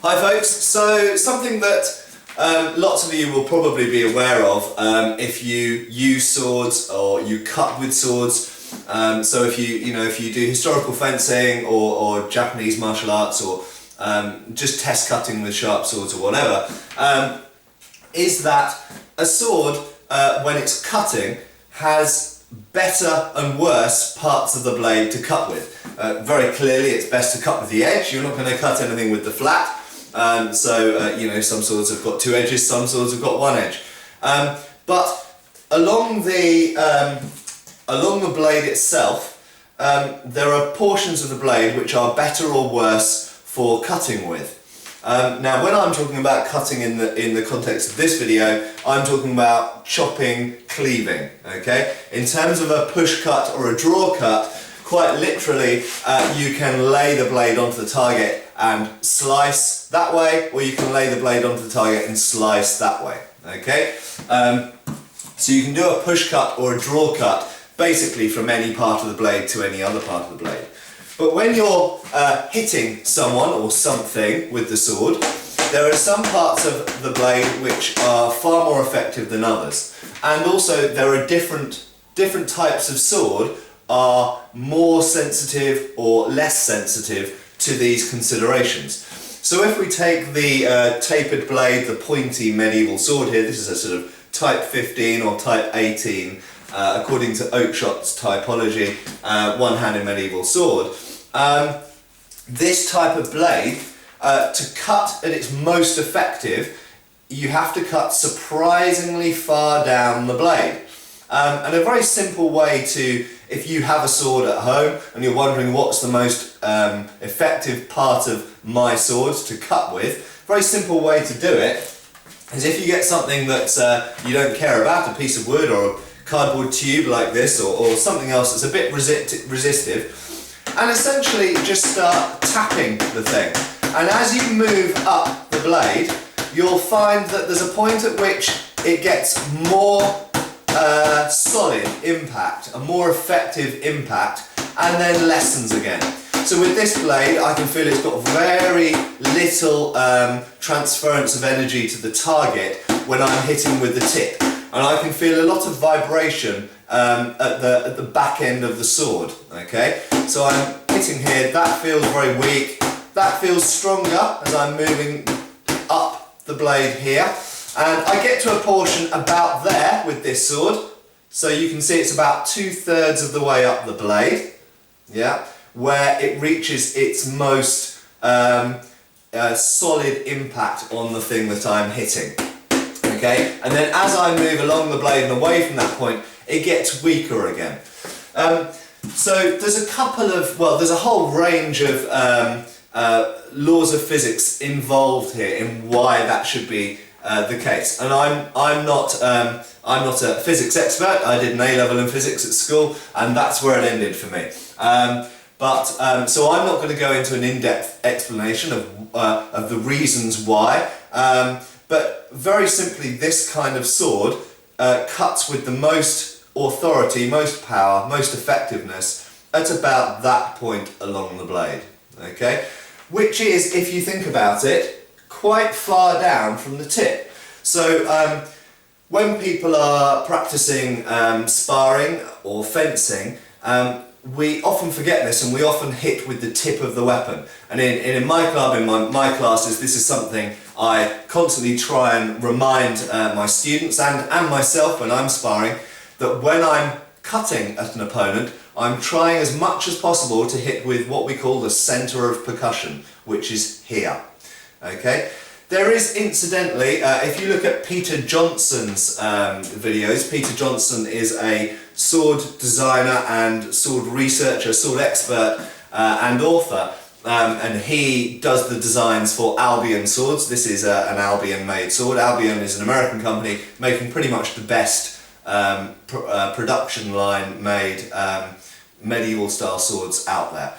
Hi folks, so something that lots of you will probably be aware of if you use swords or you cut with swords. So if you do historical fencing or Japanese martial arts or just test cutting with sharp swords or whatever, is that a sword when it's cutting has better and worse parts of the blade to cut with. Very clearly it's best to cut with the edge. You're not going to cut anything with the flat. Some swords have got two edges, some swords have got one edge. But along the blade itself, there are portions of the blade which are better or worse for cutting with. Now, when I'm talking about cutting in the context of this video, I'm talking about chopping, cleaving. Okay? In terms of a push cut or a draw cut, quite literally, you can lay the blade onto the target and slice that way, or you can lay the blade onto the target and slice that way. Okay? So you can do a push cut or a draw cut, basically from any part of the blade to any other part of the blade. But when you're hitting someone or something with the sword, there are some parts of the blade which are far more effective than others. And also there are different types of sword are more sensitive or less sensitive to these considerations. So if we take the tapered blade, the pointy medieval sword here, this is a sort of type 15 or type 18 according to Oakeshot's typology, one-handed medieval sword. This type of blade, to cut at its most effective, you have to cut surprisingly far down the blade. And a very simple way to, if you have a sword at home and you're wondering what's the most effective part of my sword to cut with, very simple way to do it is if you get something that you don't care about, a piece of wood or a cardboard tube like this or something else that's a bit resistive, and essentially just start tapping the thing. And as you move up the blade, you'll find that there's a point at which it gets more solid impact, a more effective impact, and then lessens again. So with this blade, I can feel it's got very little transference of energy to the target when I'm hitting with the tip. And I can feel a lot of vibration at the back end of the sword. Okay, so I'm hitting here, that feels very weak, that feels stronger as I'm moving up the blade here. And I get to a portion about there with this sword, so you can see it's about 2/3 of the way up the blade, yeah, where it reaches its most solid impact on the thing that I'm hitting. Okay, and then as I move along the blade and away from that point, it gets weaker again. So there's there's a whole range of laws of physics involved here in why that should be the case, and I'm not a physics expert. I did an A-level in physics at school, and that's where it ended for me. So I'm not going to go into an in-depth explanation of the reasons why. But very simply, this kind of sword cuts with the most authority, most power, most effectiveness at about that point along the blade. Okay, which is, if you think about it, quite far down from the tip. So when people are practicing sparring or fencing, we often forget this and we often hit with the tip of the weapon. And in my club, in my classes, this is something I constantly try and remind my students and myself when I'm sparring, that when I'm cutting at an opponent, I'm trying as much as possible to hit with what we call the centre of percussion, which is here. Okay? There is, incidentally, if you look at Peter Johnson's videos, Peter Johnson is a sword designer and sword researcher, sword expert and author, and he does the designs for Albion swords. This is an Albion made sword. Albion is an American company making pretty much the best production line made medieval style swords out there.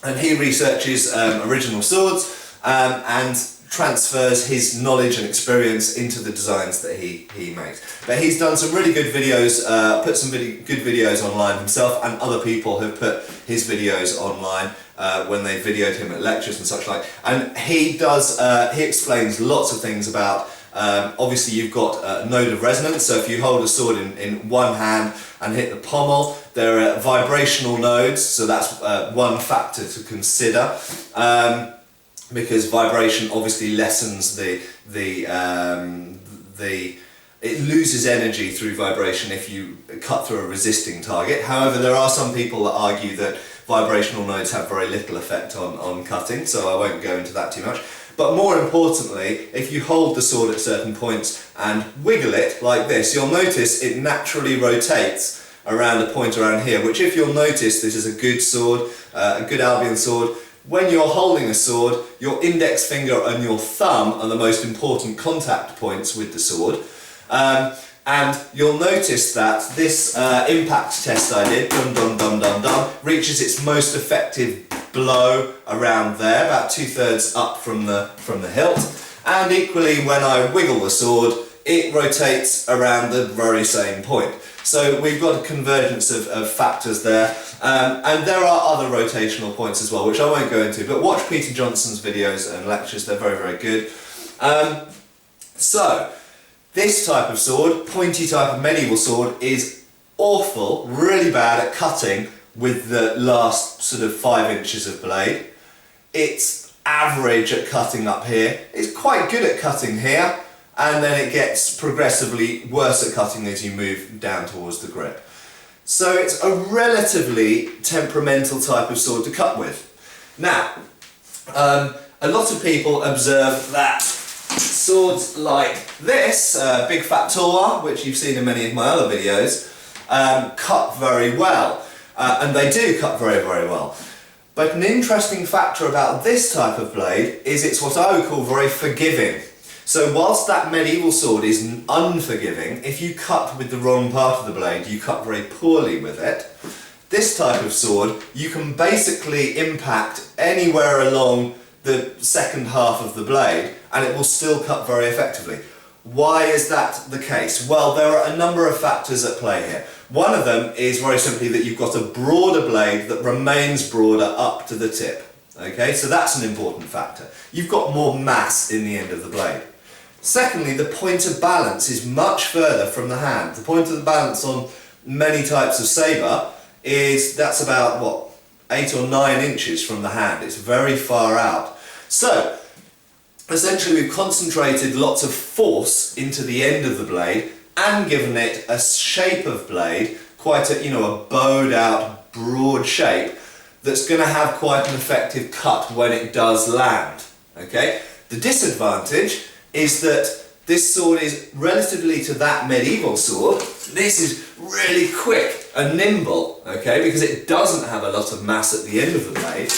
And he researches original swords and transfers his knowledge and experience into the designs that he makes. But he's done some really good videos, put some good videos online himself, and other people have put his videos online when they videoed him at lectures and such like. And he explains lots of things about, obviously you've got a node of resonance, so if you hold a sword in one hand and hit the pommel, there are vibrational nodes, so that's one factor to consider. Because vibration obviously lessens it loses energy through vibration if you cut through a resisting target. However, there are some people that argue that vibrational nodes have very little effect on cutting, so I won't go into that too much. But more importantly, if you hold the sword at certain points and wiggle it like this, you'll notice it naturally rotates around a point around here, which, if you'll notice, this is a good sword, a good Albion sword. When you're holding a sword, your index finger and your thumb are the most important contact points with the sword. And you'll notice that this impact test I did, dum dum dum dum dum, reaches its most effective blow around there, about 2/3 up from the hilt. And equally, when I wiggle the sword, it rotates around the very same point. So we've got a convergence of factors there, and there are other rotational points as well, which I won't go into, but watch Peter Johnson's videos and lectures, they're very, very good. So, this type of sword, pointy type of medieval sword, is awful, really bad at cutting with the last sort of 5 inches of blade. It's average at cutting up here, it's quite good at cutting here, and then it gets progressively worse at cutting as you move down towards the grip. So it's a relatively temperamental type of sword to cut with. Now, a lot of people observe that swords like this, Big Fat Tulwar, which you've seen in many of my other videos, cut very well. And they do cut very, very well. But an interesting factor about this type of blade is it's what I would call very forgiving. So whilst that medieval sword is unforgiving, if you cut with the wrong part of the blade, you cut very poorly with it. This type of sword, you can basically impact anywhere along the second half of the blade and it will still cut very effectively. Why is that the case? Well, there are a number of factors at play here. One of them is very simply that you've got a broader blade that remains broader up to the tip. Okay, so that's an important factor. You've got more mass in the end of the blade. Secondly, the point of balance is much further from the hand. The point of the balance on many types of sabre that's about, what, 8 or 9 inches from the hand. It's very far out. So, essentially we've concentrated lots of force into the end of the blade and given it a shape of blade, quite a, a bowed out, broad shape that's going to have quite an effective cut when it does land. Okay? The disadvantage is that this sword is relatively to that medieval sword, this is really quick and nimble, okay, because it doesn't have a lot of mass at the end of the blade.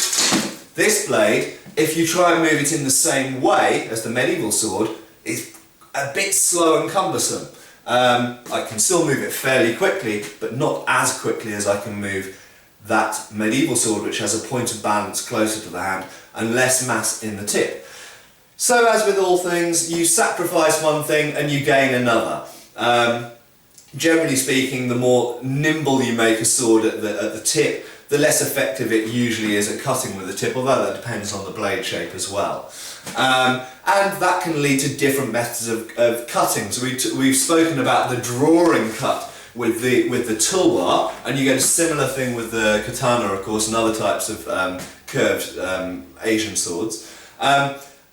This blade, if you try and move it in the same way as the medieval sword, is a bit slow and cumbersome. I can still move it fairly quickly, but not as quickly as I can move that medieval sword, which has a point of balance closer to the hand and less mass in the tip. So, as with all things, you sacrifice one thing and you gain another. Generally speaking, the more nimble you make a sword at the tip, the less effective it usually is at cutting with the tip, although that depends on the blade shape as well. And that can lead to different methods of cutting. So we've spoken about the drawing cut with the tulwar, and you get a similar thing with the katana, of course, and other types of curved Asian swords.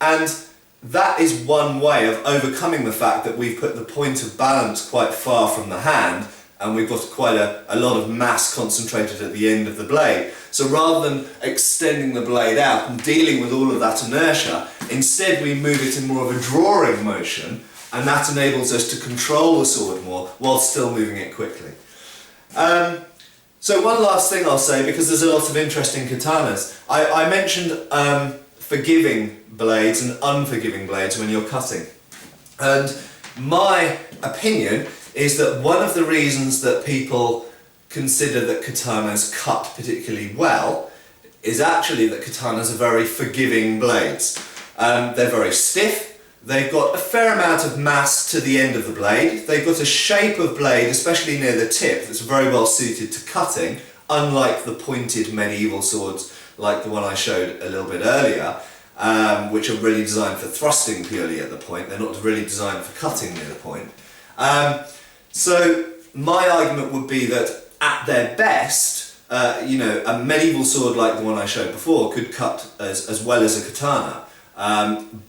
And that is one way of overcoming the fact that we've put the point of balance quite far from the hand and we've got quite a lot of mass concentrated at the end of the blade. So rather than extending the blade out and dealing with all of that inertia, instead we move it in more of a drawing motion, and that enables us to control the sword more while still moving it quickly. So one last thing I'll say, because there's a lot of interesting katanas. I mentioned forgiving blades and unforgiving blades when you're cutting. And my opinion is that one of the reasons that people consider that katanas cut particularly well is actually that katanas are very forgiving blades. They're very stiff. They've got a fair amount of mass to the end of the blade. They've got a shape of blade, especially near the tip, that's very well suited to cutting, unlike the pointed medieval swords like the one I showed a little bit earlier, which are really designed for thrusting purely at the point. They're not really designed for cutting near the point. So my argument would be that at their best, a medieval sword like the one I showed before could cut as well as a katana.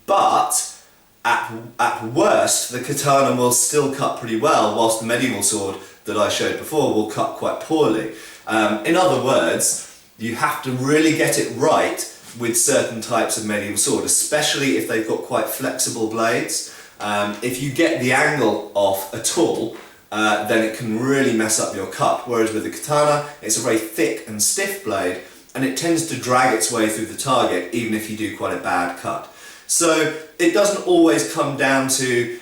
But at worst, the katana will still cut pretty well, whilst the medieval sword that I showed before will cut quite poorly. In other words, you have to really get it right with certain types of medieval sword, especially if they've got quite flexible blades. If you get the angle off at all, then it can really mess up your cut, whereas with the katana, it's a very thick and stiff blade, and it tends to drag its way through the target, even if you do quite a bad cut. So it doesn't always come down to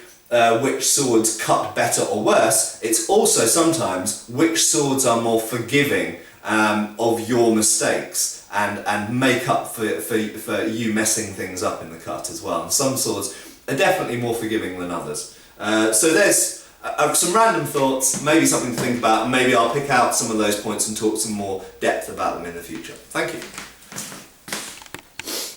which swords cut better or worse. It's also sometimes which swords are more forgiving of your mistakes and make up for you messing things up in the cut as well. And some swords are definitely more forgiving than others. So there's some random thoughts, maybe something to think about, and maybe I'll pick out some of those points and talk some more depth about them in the future. Thank you.